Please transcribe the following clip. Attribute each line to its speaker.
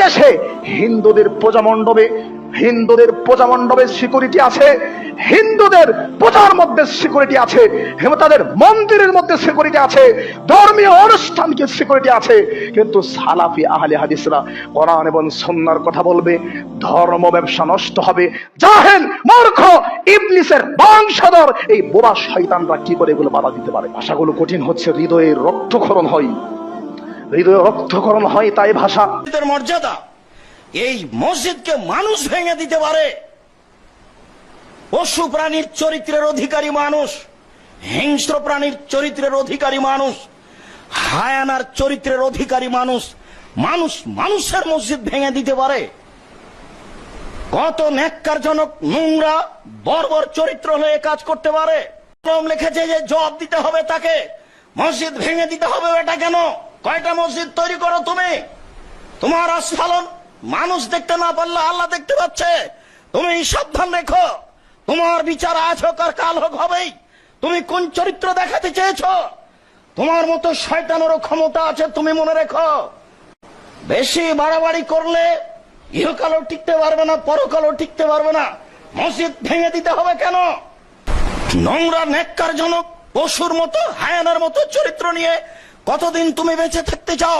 Speaker 1: দেশে হিন্দুদের পূজামণ্ডপে সিকিউরিটি আছে, হিন্দুদের পূজার মধ্যে সিকিউরিটি আছে, তাদের মন্দিরের মধ্যে সিকিউরিটি আছে, ধর্মীয় অনুষ্ঠানকে সিকিউরিটি আছে। কিন্তু সালাফি আহলে হাদিসরা কোরআন এবং সুন্নাহর কথা বলবে, ধর্ম ব্যবসা নষ্ট হবে। জাহেল মূর্খ ইবলিসের বংশধর এই বোবা শয়তানরা কি করে এগুলো বাধা দিতে পারে? ভাষাগুলো কঠিন হচ্ছে, হৃদয়ে রক্তক্ষরণ হয়, তাই ভাষা
Speaker 2: মর্যাদা। এই মসজিদকে মানুষ ভেঙে দিতে পারে, পশু প্রাণীর চরিত্রের অধিকারী মানুষ, হিংস্র প্রাণীর চরিত্রের অধিকারী মানুষ, হায়ানার চরিত্রের অধিকারী মানুষের মসজিদ ভেঙে দিতে পারে। কত ন্যাক্কারজনক নোংরা বর্বর চরিত্র হয়ে কাজ করতে পারে। লিখেছে যে জবাব দিতে হবে তাকে, মসজিদ ভেঙে দিতে হবে। এটা কেন? কয়টা মসজিদ তৈরি করো তুমি? তোমার আস্ফালন মানুষ দেখতে না পারলে আল্লাহ দেখতে পাচ্ছে। তুমি সাবধান রেখো, তোমার বিচার আজ হোক আর কাল হোক হবেই। তুমি কোন চরিত্র দেখাতে চেয়েছ? তোমার মতো শয়তানেরও ক্ষমতা আছে, তুমি মনে রেখো। বেশি বাড়াবাড়ি করলে ইহকালও টিকতে পারবে না, পরকালও টিকতে পারবে না। মসজিদ ভেঙে দিতে হবে কেন? নোংরা ন্যাক্কারজনক পশুর মতো হায়ানার মতো চরিত্র নিয়ে কতদিন তুমি বেঁচে থাকতে চাও?